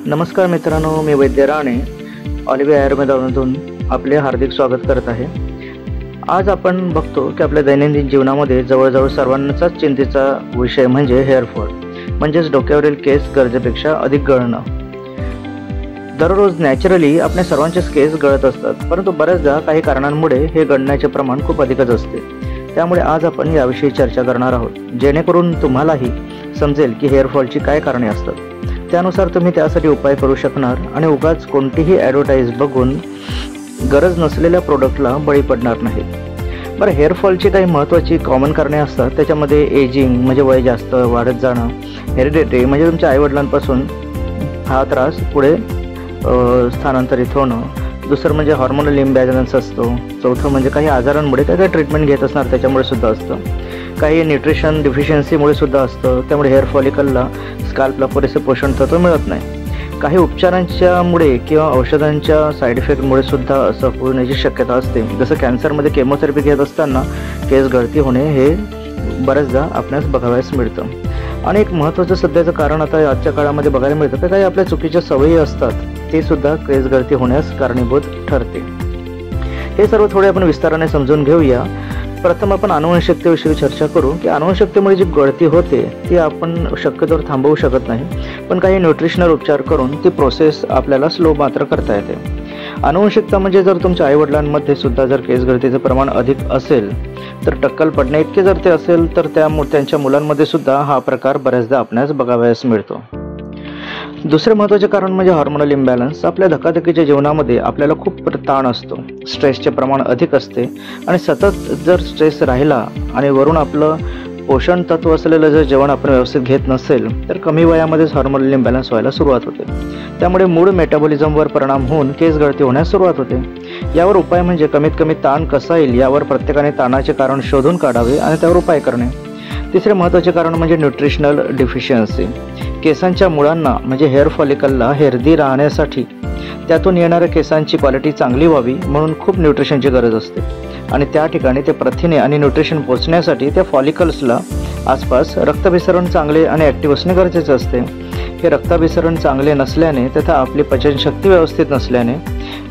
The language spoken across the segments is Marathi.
नमस्कार मित्रांनो, मी वैद्य राणे ऑलिव्हिया आयुर्वेदामधून आपले हार्दिक स्वागत करत आहे। आज आपण बघतो की आपल्या दैनंदिन जीवनामध्ये जवळजवळ सर्वांचाच चिंतेचा विषय म्हणजे हेअरफॉल, म्हणजेच डोक्यावरील केस गरजेपेक्षा अधिक गळणं। दररोज नॅचरली आपल्या सर्वांचेच केस गळत असतात, परंतु बऱ्याचदा काही कारणांमुळे हे गळण्याचे प्रमाण खूप अधिकच असते। त्यामुळे आज आपण याविषयी चर्चा करणार आहोत, जेणेकरून तुम्हालाही समजेल की हेअरफॉलची काय कारणे असतात, त्यानुसार तुम्ही त्यासाठी उपाय करू शकणार आणि उगाच कोणतीही ॲडव्हर्टाईज बघून गरज नसलेल्या प्रोडक्टला बळी पडणार नाही। बरं, हेअरफॉलची काही महत्त्वाची कॉमन कारणे असतात। त्याच्यामध्ये एजिंग म्हणजे वय जास्त वाढत जाणं, हेरिडिटरी म्हणजे तुमच्या आईवडिलांपासून हा त्रास पुढे स्थानांतरित होणं, दुसरं म्हणजे हॉर्मोनल इम्बॅलन्स असतो, चौथं म्हणजे काही आजारांमुळे काही ट्रीटमेंट घेत असणार त्याच्यामुळे सुद्धा असतं, काही न्यूट्रिशन डिफिशियन्सीमुळे सुद्धा असतं, त्यामुळे हेअर फॉलिकलला स्काल्पला पुरेसे पोषण तत्व मिळत नाही, काही उपचारांच्यामुळे किंवा औषधांच्या साईड इफेक्टमुळे सुद्धा असं होण्याची शक्यता असते। जसं कॅन्सरमध्ये केमोथेरपी घेत असताना केस गळती होणे हे बऱ्याचदा आपल्यास बघावयास मिळतं। आणि एक महत्त्वाचं सध्याचं कारण आता आजच्या काळामध्ये बघायला मिळतं तर काही आपल्या चुकीच्या सवयी असतात, ते सुद्धा केस गळती होण्यास कारणीभूत ठरते। हे सर्व थोडे आपण विस्ताराने समजून घेऊया। प्रथम आपण अनुवंशिकतेविषयी चर्चा करू की अनुवंशिकतेमुळे जी गळती होते ती आपण शक्यतोवर थांबवू शकत नाही, पण काही न्यूट्रिशनल उपचार करून ती प्रोसेस आपल्याला स्लो मात्र करता येते। अनुवंशिकता म्हणजे जर तुमच्या आईवडिलांमध्ये सुद्धा जर केस गळतीचे प्रमाण अधिक असेल तर टक्कल पडणे इतके जर ते असेल तर त्यांच्या मुलांमध्ये सुद्धा हा प्रकार बऱ्याचदा आपणास बघावयास मिळतो। दुसरे महत्त्वाचे कारण म्हणजे हॉर्मोनल इम्बॅलन्स। आपल्या धकाधकीच्या जीवनामध्ये आपल्याला खूप ताण असतो, स्ट्रेसचे प्रमाण अधिक असते आणि सतत जर स्ट्रेस राहिला आणि वरून आपलं पोषण तत्व असलेलं जर जेवण आपण व्यवस्थित घेत नसेल तर कमी वयामध्येच हॉर्मोनल इम्बॅलन्स व्हायला सुरुवात होते। त्यामुळे मूळ मेटाबॉलिझमवर परिणाम होऊन केस गळती होण्यास सुरुवात होते। यावर उपाय म्हणजे कमीत कमी ताण कसा येईल यावर प्रत्येकाने ताणाचे कारण शोधून काढावे आणि त्यावर उपाय करणे। तिसरे महत्त्वाचे कारण म्हणजे न्यूट्रिशनल डिफिशियन्सी। केसांच्या मुळांना म्हणजे हेअर फॉलिकलला हेल्दी राहण्यासाठी त्यातून येणाऱ्या केसांची क्वालिटी चांगली व्हावी म्हणून खूप न्यूट्रिशनची गरज असते आणि त्या ठिकाणी ते प्रथिने आणि न्यूट्रिशन पोचण्यासाठी त्या फॉलिकल्सला आसपास रक्ताभिसरण चांगले आणि ॲक्टिव्ह असणे गरजेचे असते। हे रक्ताभिसरण चांगले नसल्याने तथा आपली पचनशक्ती व्यवस्थित नसल्याने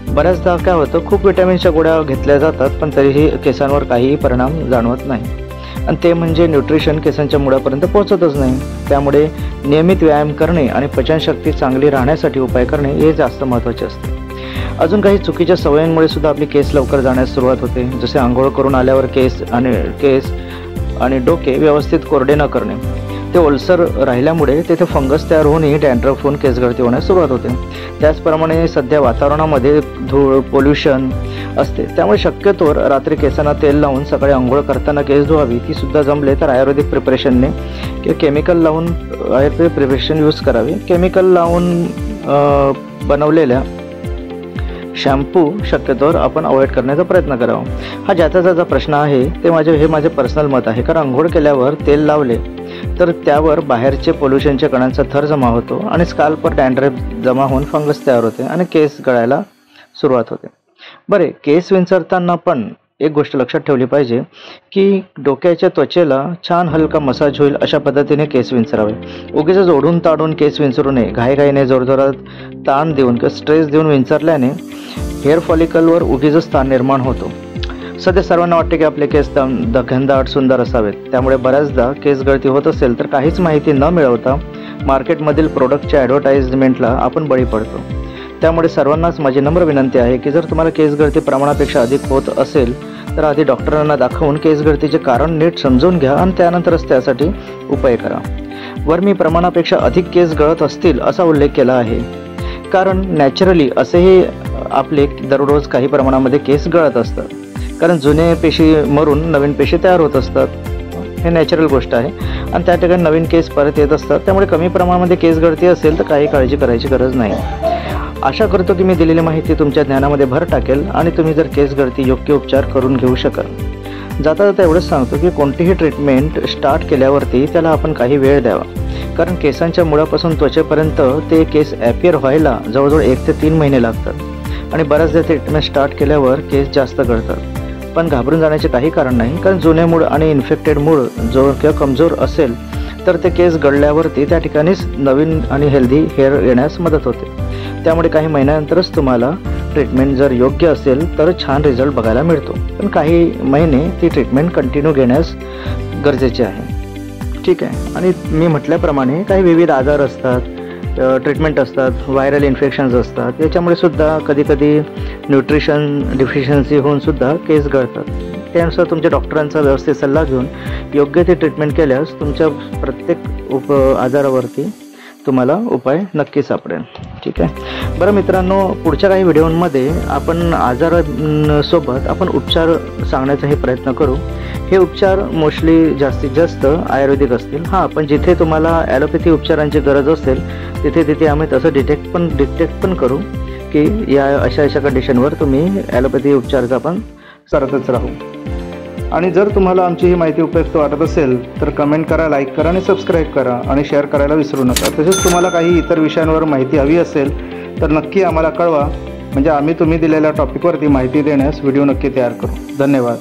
बऱ्याचदा काय होतं, खूप विटॅमिनच्या गोळ्या घेतल्या जातात पण तरीही केसांवर काहीही परिणाम जाणवत नाही आणि ते म्हणजे न्यूट्रिशन केसांच्या मुळापर्यंत पोहोचतच नाही। त्यामुळे नियमित व्यायाम करणे आणि पचनशक्ती चांगली राहण्यासाठी उपाय करणे हे जास्त महत्त्वाचे असते। अजून काही चुकीच्या सवयींमुळे सुद्धा आपली केस लवकर जाण्यास सुरुवात होते, जसे आंघोळ करून आल्यावर केस आणि डोके व्यवस्थित कोरडे न करणे, ते ओलसर राहिल्यामुळे तेथे फंगस तयार होऊनही डॅन्ड्रफ होऊन केस गळती होण्यास सुरुवात होते। त्याचप्रमाणे सध्या वातावरणामध्ये धूळ पोल्युशन असते, त्यामुळे शक्यतोवर रात्री केसांना तेल लावून सकाळी आंघोळ करताना केस धुवावी। ती सुद्धा जमले तर आयुर्वेदिक प्रिपरेशनने किंवा केमिकल लावून आयुर्वेदिक प्रिपरेशन यूज करावे। केमिकल लावून बनवलेल्या शॅम्पू शक्यतोवर आपण अवॉइड करण्याचा प्रयत्न करावा। हा ज्याचा त्याचा प्रश्न आहे, हे माझे पर्सनल मत आहे, कारण आंघोळ केल्यावर तेल लावले तर त्यावर बाहेरचे पोल्युशनच्या कणांचा थर जमा होतो आणि स्काल्पवर डॅन्ड्रफ जमा होऊन फंगस तयार होते आणि केस गळायला सुरुवात होते। बरे, केस विंचरताना पण एक गोष्ट लक्षात ठेवली पाहिजे की डोक्याच्या त्वचेला छान हलका मसाज होईल अशा पद्धतीने केस विंचरावे। उगीच ओढून ताडून केस विंचरू नये। घाईघाईने जोरजोरात ताण देऊन किंवा स्ट्रेस देऊन विंचरल्याने हेअर फॉलिकलवर उगीच ताण निर्माण होतो। सध्या सर्वांना वाटते की आपले केस घनदाट सुंदर असावेत, त्यामुळे बऱ्याचदा केस गळती होत असेल तर काहीच माहिती न मिळवता मार्केटमधील प्रोडक्टच्या ॲडव्हर्टाइजमेंटला आपण बळी पडतो। त्यामुळे सर्वांनाच माझी नम्र विनंती आहे की जर तुम्हाला केस गळती प्रमाणापेक्षा अधिक होत असेल तर आधी डॉक्टरांना दाखवून केस गळतीचे कारण नीट समजून घ्या आणि त्यानंतरच त्यासाठी उपाय करा। वर मी प्रमाणापेक्षा अधिक केस गळत असतील असा उल्लेख केला आहे, कारण नॅचरली असेही आपले दररोज काही प्रमाणामध्ये केस गळत असतात, कारण जुने पेशी मरून नवीन पेशी तयार होत असतात, हे नॅचरल गोष्ट आहे आणि त्या ठिकाणी नवीन केस परत येत असतात। त्यामुळे कमी प्रमाणामध्ये केस गळती असेल तर काही काळजी करायची गरज नाही। आशा करतो की मी दिलेली माहिती तुमच्या ज्ञानामध्ये भर टाकेल आणि तुम्ही जर केस गळती योग्य उपचार करून घेऊ शकाल। जाता जाता एवढंच सांगतो की कोणतीही ट्रीटमेंट स्टार्ट केल्यावरती त्याला आपण काही वेळ द्यावा, कारण केसांच्या मुळापासून त्वचेपर्यंत ते केस ॲपियर व्हायला जवळजवळ 1 ते 3 महिने लागतात आणि बऱ्याचदा ट्रीटमेंट स्टार्ट केल्यावर केस जास्त गळतात। पण घाबरून जाण्याचे काही कारण नाही, कारण जुने मूळ आणि इन्फेक्टेड मूळ जो किंवा कमजोर असेल तर ते केस गळल्यावरती त्या ठिकाणीच नवीन आणि हेल्दी हेअर येण्यास मदत होते. त्यामुळे काही महिन्यानंतरच तुम्हाला ट्रीटमेंट जर योग्य असेल तर छान रिझल्ट बघायला मिळतो. पण काही महिने ती ट्रीटमेंट कंटिन्यू घेण्यास गरजेचे आहे. ठीक आहे. आणि मी म्हटल्याप्रमाणे काही विविध आजार असतात, ट्रीटमेंट असतात, व्हायरल इन्फेक्शन्स असतात. याच्यामुळे सुद्धा कधीकधी न्यूट्रिशन डिफिशियन्सी होऊन सुद्धा केस गळतात. त्यानुसार तुमच्या डॉक्टरांचा व्यवस्थित सल्ला घेऊन योग्य ते ट्रीटमेंट केल्यास तुमच्या प्रत्येक आजारावरती तुम्हाला उपाय नक्की सापडेल. ठीक आहे. बरं मित्रांनो, पुढच्या काही व्हिडिओमध्ये आपण आजारांसोबत आपण उपचार सांगण्याचाही प्रयत्न करू. हे उपचार मोस्टली जास्तीत जास्त आयुर्वेदिक असतील. हां, पण जिथे तुम्हाला ॲलोपॅथी उपचारांची गरज असेल तिथे आम्ही तसं डिटेक्ट पण करू की या अशा कंडिशनवर तुम्ही ॲलोपॅथी उपचाराचा आपण करतच राहू. आणि जर तुम्हाला आमची ही माहिती उपयुक्त वाटत असेल तर कमेंट करा, लाईक करा आणि सबस्क्राईब करा आणि शेअर करायला विसरू नका. तसेच तुम्हाला काही इतर विषयांवर माहिती हवी असेल तर नक्की आम्हाला कळवा, म्हणजे आम्ही तुम्ही दिलेल्या टॉपिकवरती माहिती देण्यास व्हिडिओ नक्की तयार करू. धन्यवाद.